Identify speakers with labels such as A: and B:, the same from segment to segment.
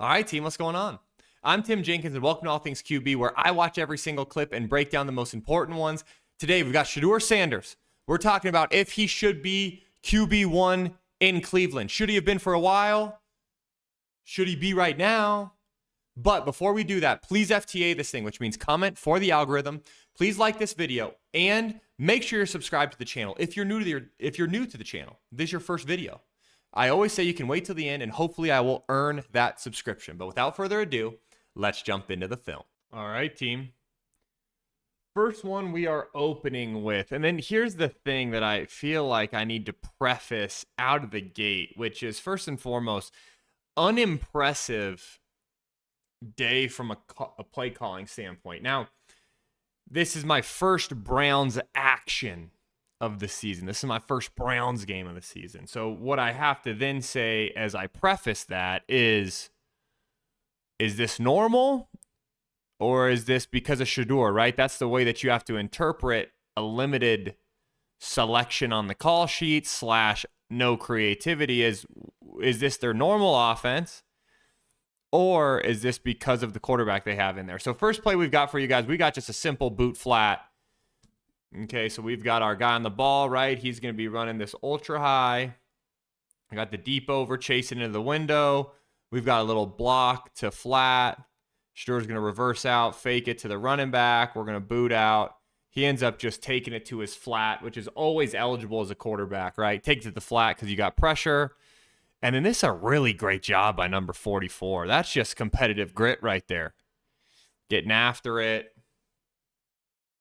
A: All right, team, what's going on? I'm Tim Jenkins, and welcome to All Things QB, where I watch every single clip and break down the most important ones. Today, we've got Shedeur Sanders. We're talking about if he should be QB1 in Cleveland. Should he have been for a while? Should he be right now? But before we do that, please FTA this thing, which means comment for the algorithm. Please like this video and make sure you're subscribed to the channel. If you're new to the channel, this is your first video. I always say you can wait till the end, and hopefully I will earn that subscription. But without further ado, let's jump into the film. All right, team. First one we are opening with, and then here's the thing that I feel like I need to preface out of the gate, which is first and foremost, unimpressive day from a play calling standpoint. Now, this is my first Browns action of the season. This is my first Browns game of the season. So what I have to then say as I preface that is this normal or is this because of Shedeur, right? That's the way that you have to interpret a limited selection on the call sheet / no creativity. Is this their normal offense? Or is this because of the quarterback they have in there? So first play we've got for you guys, we got just a simple boot flat. Okay, so we've got our guy on the ball, right? He's going to be running this ultra high. I got the deep over chasing into the window. We've got a little block to flat. Shedeur's going to reverse out, fake it to the running back. We're going to boot out. He ends up just taking it to his flat, which is always eligible as a quarterback, right? Take it to the flat because you got pressure. And then this is a really great job by number 44. That's just competitive grit right there. Getting after it.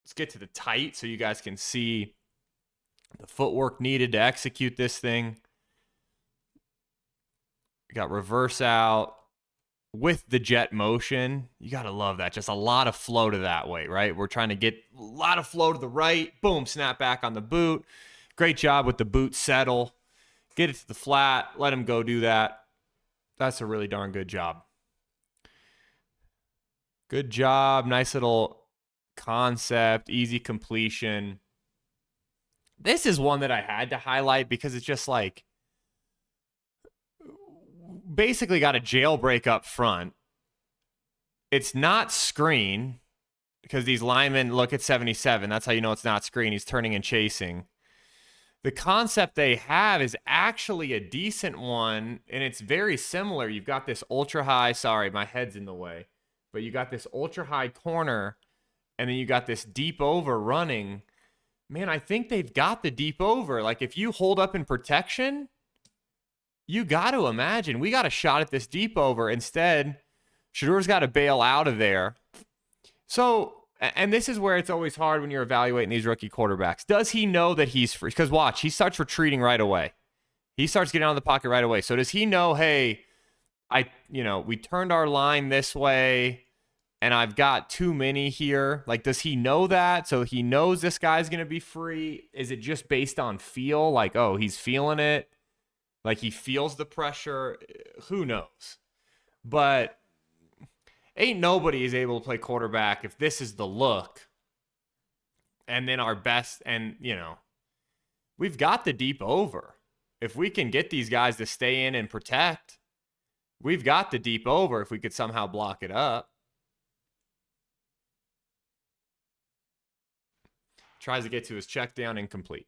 A: Let's get to the tight so you guys can see the footwork needed to execute this thing. We got reverse out with the jet motion. You got to love that. Just a lot of flow to that way, right? We're trying to get a lot of flow to the right. Boom, snap back on the boot. Great job with the boot settle. Get it to the flat. Let him go do that. That's a really darn good job. Good job. Nice little concept, easy completion. This is one that I had to highlight because it's just like basically got a jailbreak up front. It's not screen because these linemen look at 77. That's how you know it's not screen. He's turning and chasing. The concept they have is actually a decent one, and it's very similar. You've got this ultra high. Sorry, my head's in the way. But you got this ultra high corner. And then you got this deep over running. Man, I think they've got the deep over. Like, if you hold up in protection, you got to imagine we got a shot at this deep over. Instead, Shedeur's got to bail out of there. So, and this is where it's always hard when you're evaluating these rookie quarterbacks. Does he know that he's free? Because watch, he starts retreating right away. He starts getting out of the pocket right away. So does he know, hey, we turned our line this way, and I've got too many here? Like, does he know that? So he knows this guy's going to be free. Is it just based on feel? Like, oh, he's feeling it. Like, he feels the pressure. Who knows? But ain't nobody is able to play quarterback if this is the look. And then our best, and, we've got the deep over. If we can get these guys to stay in and protect, we've got the deep over if we could somehow block it up. Tries to get to his check down, incomplete.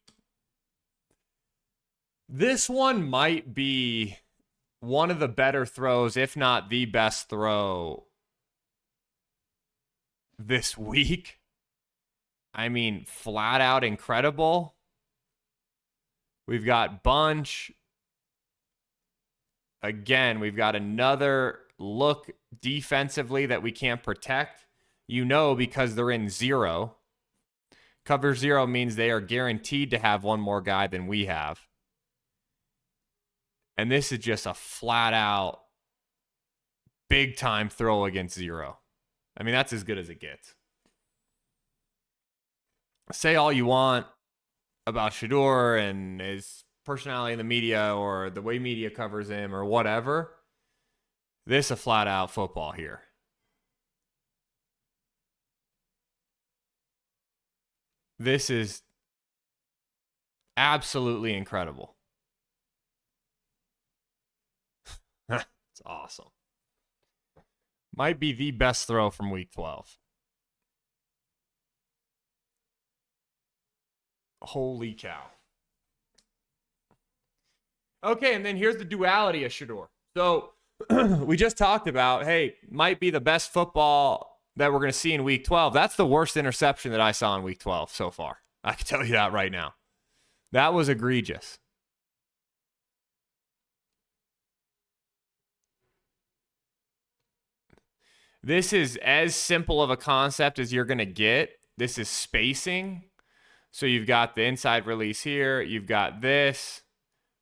A: This one might be one of the better throws, if not the best throw this week. I mean, flat out incredible. We've got bunch. Again, we've got another look defensively that we can't protect. Because they're in zero. Cover zero means they are guaranteed to have one more guy than we have. And this is just a flat out big time throw against zero. I mean, that's as good as it gets. Say all you want about Shedeur and his personality in the media or the way media covers him or whatever. This is a flat out football here. This is absolutely incredible. It's awesome. Might be the best throw from week 12. Holy cow. Okay, and then here's the duality of Shedeur. So we just talked about, hey, might be the best football that we're going to see in week 12. That's the worst interception that I saw in week 12 so far. I can tell you that right now. That was egregious. This is as simple of a concept as you're going to get. This is spacing. So you've got the inside release here. You've got this.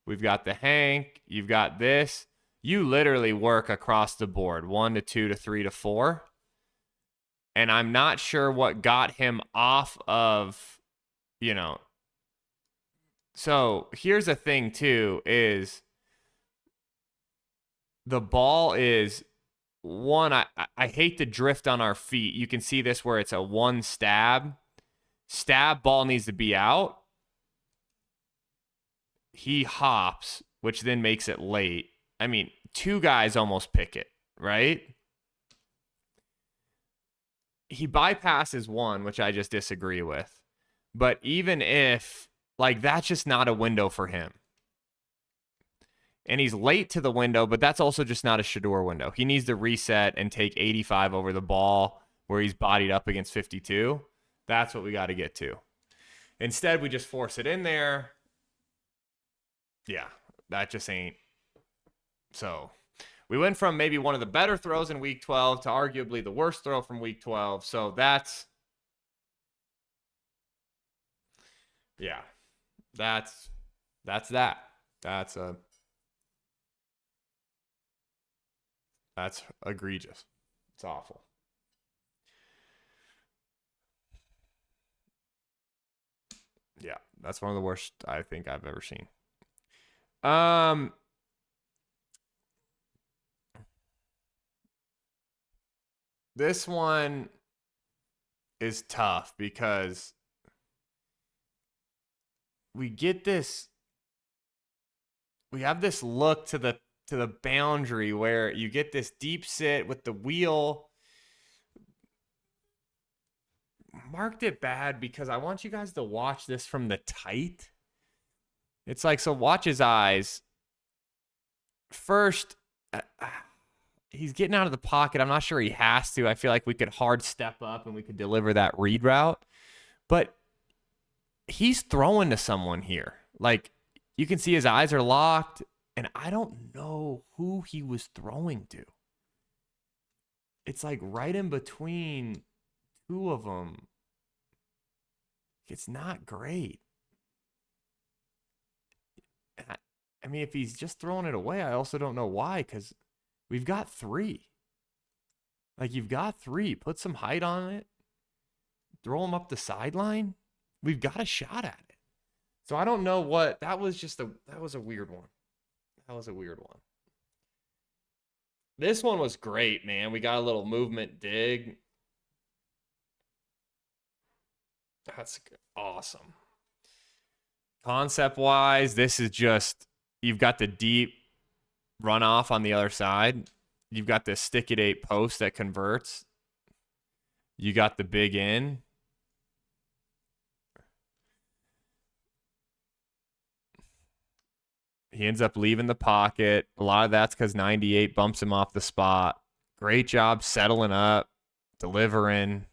A: We've got the Hank. You've got this. You literally work across the board. 1 to 2 to 3 to 4. And I'm not sure what got him off of, you know. So here's the thing, too, is the ball is one. I hate to drift on our feet. You can see this where it's a one stab. Stab ball needs to be out. He hops, which then makes it late. I mean, 2 guys almost pick it, right? He bypasses 1, which I just disagree with. But even if, like, that's just not a window for him. And he's late to the window, but that's also just not a Shedeur window. He needs to reset and take 85 over the ball where he's bodied up against 52. That's what we got to get to. Instead, we just force it in there. Yeah, that just ain't. So we went from maybe one of the better throws in week 12 to arguably the worst throw from week 12. So that's that. That's egregious. It's awful. Yeah, that's one of the worst I think I've ever seen. This one is tough because we have this look to the boundary where you get this deep sit with the wheel. Marked it bad because I want you guys to watch this from the tight. It's like, so watch his eyes. First, he's getting out of the pocket. I'm not sure he has to. I feel like we could hard step up and we could deliver that read route. But he's throwing to someone here. Like, you can see his eyes are locked, and I don't know who he was throwing to. It's like right in between 2 of them. It's not great. I mean, if he's just throwing it away, I also don't know why, because we've got 3. Like, you've got 3. Put some height on it. Throw him up the sideline. We've got a shot at it. So I don't know what. That was a weird one. That was a weird one. This one was great, man. We got a little movement dig. That's awesome. Concept-wise, this is just, you've got the deep runoff on the other side. You've got the stick-it-8 post that converts. You got the big in. He ends up leaving the pocket. A lot of that's because 98 bumps him off the spot. Great job settling up, delivering.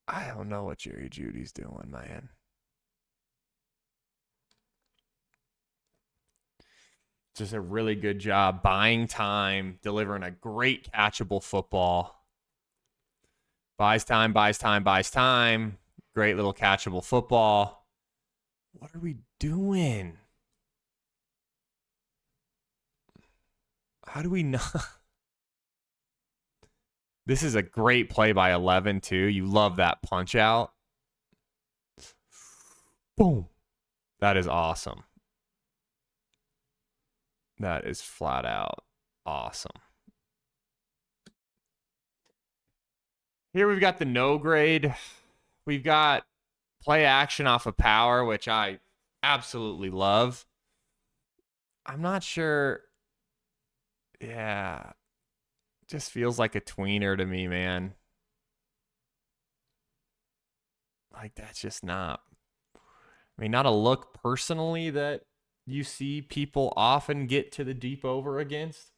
A: I don't know what Jerry Jeudy's doing, man. Just a really good job buying time, delivering a great catchable football. Buys time. Great little catchable football. What are we doing? How do we not? This is a great play by 11, too. You love that punch out. Boom. That is awesome. That is flat out awesome. Here we've got the no grade. We've got play action off of power, which I absolutely love. I'm not sure. Yeah. just feels like a tweener to me, man. Like, that's just not, I mean, not a look personally that you see people often get to the deep over against.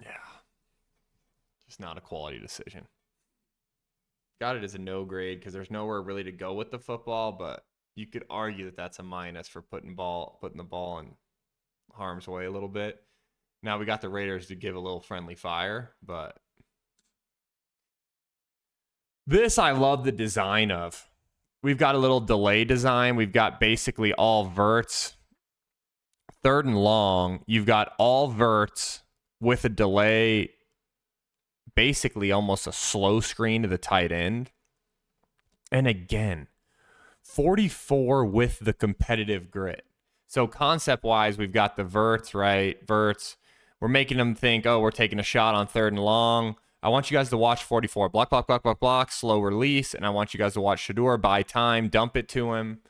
A: Yeah. Just not a quality decision. Got it as a no grade because there's nowhere really to go with the football, but you could argue that that's a minus for putting the ball in harm's way a little bit. Now we got the Raiders to give a little friendly fire, but this I love the design of. We've got a little delay design. We've got basically all verts. 3rd and long, you've got all verts with a delay, basically almost a slow screen to the tight end. And again, 44 with the competitive grit. So concept-wise, we've got the verts, right? Verts. We're making them think, oh, we're taking a shot on 3rd and long. I want you guys to watch 44. Block, block, block, block, block, slow release. And I want you guys to watch Shedeur, buy time, dump it to him.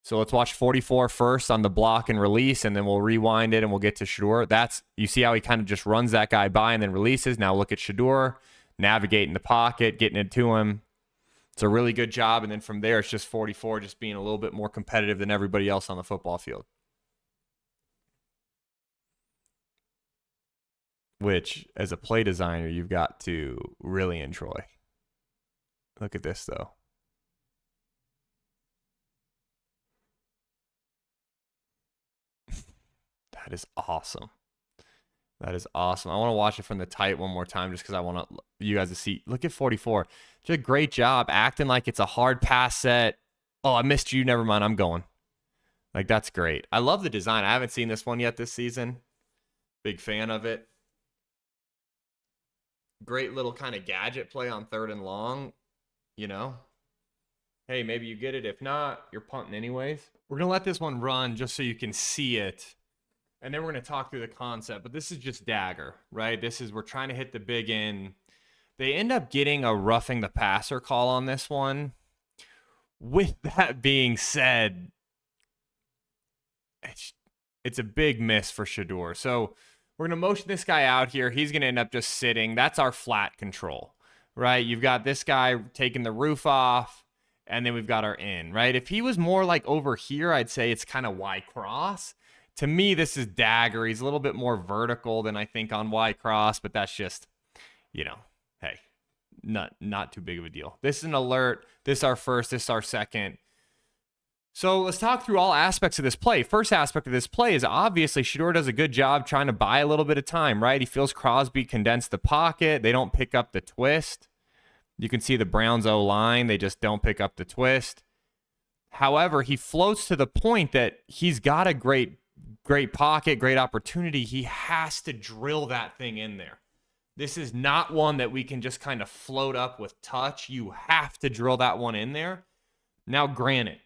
A: So let's watch 44 first on the block and release, and then we'll rewind it and we'll get to Shedeur. That's, you see how he kind of just runs that guy by and then releases. Now look at Shedeur, navigating the pocket, getting it to him. It's a really good job. And then from there, it's just 44 just being a little bit more competitive than everybody else on the football field. Which, as a play designer, you've got to really enjoy. Look at this, though. That is awesome. That is awesome. I want to watch it from the tight one more time just because I want you guys to see. Look at 44. Did a great job acting like it's a hard pass set. Oh, I missed you. Never mind. I'm going. Like, that's great. I love the design. I haven't seen this one yet this season. Big fan of it. Great little kind of gadget play on 3rd and long. You know, hey, maybe you get it. If not, you're punting anyways. We're going to let this one run just so you can see it. And then we're going to talk through the concept. But this is just dagger, right? This is, we're trying to hit the big end. They end up getting a roughing the passer call on this one. With that being said, it's a big miss for Shedeur. So we're going to motion this guy out here. He's going to end up just sitting. That's our flat control, right? You've got this guy taking the roof off, and then we've got our in, right? If he was more like over here, I'd say it's kind of Y cross. To me, this is dagger. He's a little bit more vertical than I think on Y cross, but that's just, you know, hey, not too big of a deal. This is an alert. This is our first. This is our second. So let's talk through all aspects of this play. First aspect of this play is obviously Shedeur does a good job trying to buy a little bit of time, right? He feels Crosby condense the pocket. They don't pick up the twist. You can see the Browns O-line. They just don't pick up the twist. However, he floats to the point that he's got a great pocket, great opportunity. He has to drill that thing in there. This is not one that we can just kind of float up with touch. You have to drill that one in there. Now, granted,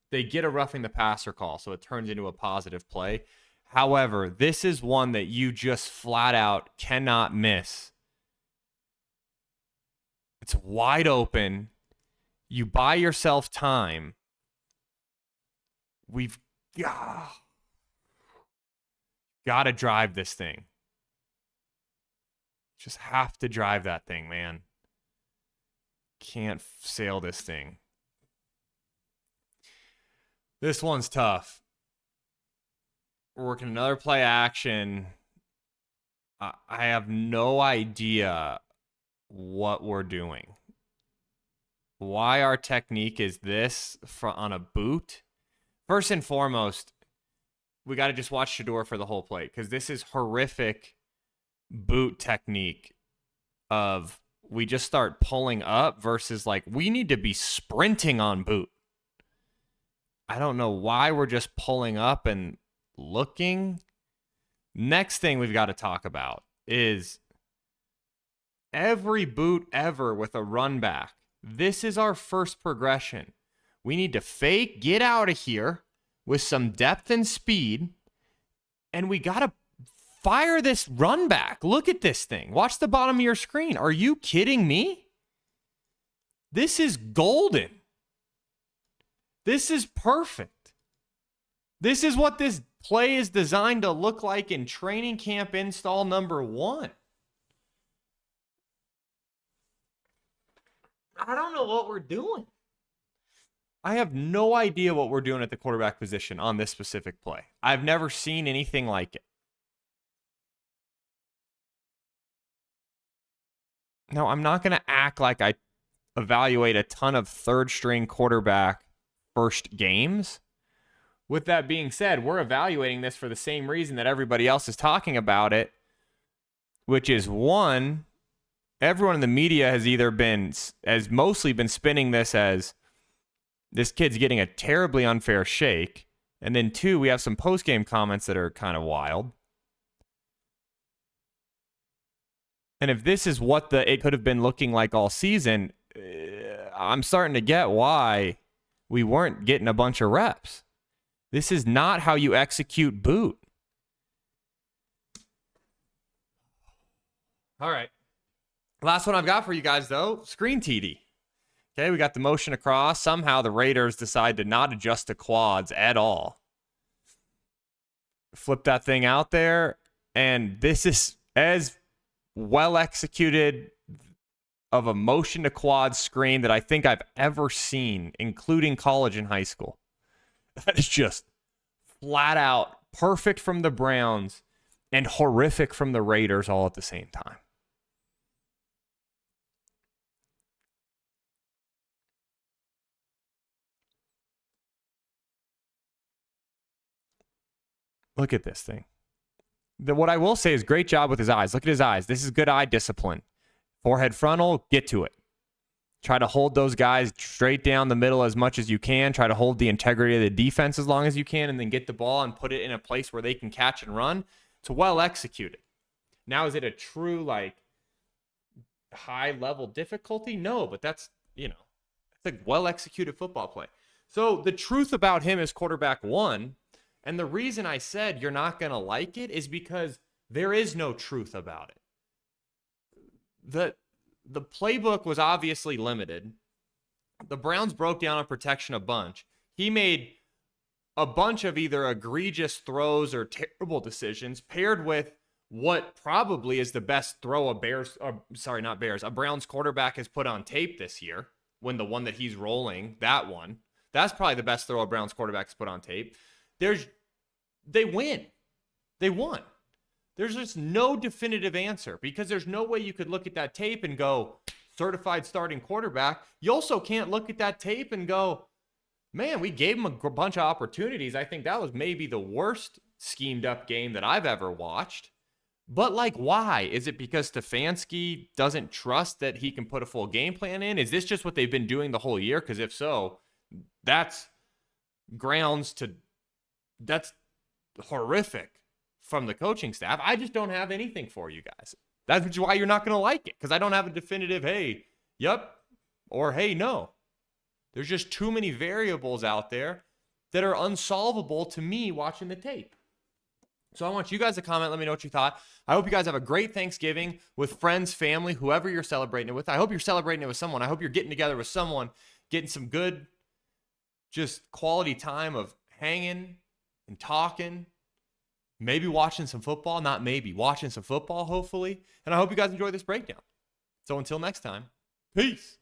A: they get a roughing the passer call, so it turns into a positive play. However, this is one that you just flat out cannot miss. It's wide open. You buy yourself time. We've got to drive this thing. Just have to drive that thing, man. Can't sail this thing. This one's tough. We're working another play action. I have no idea what we're doing. Why our technique is this on a boot. First and foremost, we got to just watch Shedeur for the whole play because this is horrific boot technique of we just start pulling up versus like we need to be sprinting on boot. I don't know why we're just pulling up and looking. Next thing we've got to talk about is every boot ever with a run back. This is our first progression. We need to fake, get out of here with some depth and speed, and we got to fire this run back. Look at this thing. Watch the bottom of your screen. Are you kidding me? This is golden. This is perfect. This is what this play is designed to look like in training camp install number 1. I don't know what we're doing. I have no idea what we're doing at the quarterback position on this specific play. I've never seen anything like it. Now, I'm not going to act like I evaluate a ton of third-string quarterback first games. With that being said, we're evaluating this for the same reason that everybody else is talking about it, which is, one, everyone in the media has mostly been spinning this as this kid's getting a terribly unfair shake. And then 2, we have some post-game comments that are kind of wild. And if this is what it could have been looking like all season, I'm starting to get why we weren't getting a bunch of reps. This is not how you execute boot. All right. Last one I've got for you guys, though, screen TD. Okay, we got the motion across. Somehow the Raiders decide to not adjust the quads at all. Flip that thing out there, and this is as well executed of a motion to quad screen that I think I've ever seen, including college and high school. That is just flat out perfect from the Browns and horrific from the Raiders all at the same time. Look at this thing. What I will say is great job with his eyes. Look at his eyes. This is good eye discipline. Forehead frontal, get to it. Try to hold those guys straight down the middle as much as you can. Try to hold the integrity of the defense as long as you can, and then get the ball and put it in a place where they can catch and run. It's well executed. Now, is it a true, high-level difficulty? No, but that's a well-executed football play. So the truth about him as quarterback 1, and the reason I said you're not going to like it is because there is no truth about it. The playbook was obviously limited. The Browns broke down on protection a bunch. He made a bunch of either egregious throws or terrible decisions paired with what probably is the best throw a Browns quarterback has put on tape this year, when the one that he's rolling, that one. That's probably the best throw a Browns quarterback has put on tape. They win. They won. There's just no definitive answer because there's no way you could look at that tape and go, certified starting quarterback. You also can't look at that tape and go, man, we gave him a bunch of opportunities. I think that was maybe the worst schemed up game that I've ever watched. But why? Is it because Stefanski doesn't trust that he can put a full game plan in? Is this just what they've been doing the whole year? Because if so, that's horrific from the coaching staff. I just don't have anything for you guys. That's why you're not going to like it, because I don't have a definitive, hey, yep, or hey, no. There's just too many variables out there that are unsolvable to me watching the tape. So I want you guys to comment. Let me know what you thought. I hope you guys have a great Thanksgiving with friends, family, whoever you're celebrating it with. I hope you're celebrating it with someone. I hope you're getting together with someone, getting some good, just quality time of hanging and talking, maybe watching some football, watching some football, hopefully. And I hope you guys enjoy this breakdown. So until next time, peace.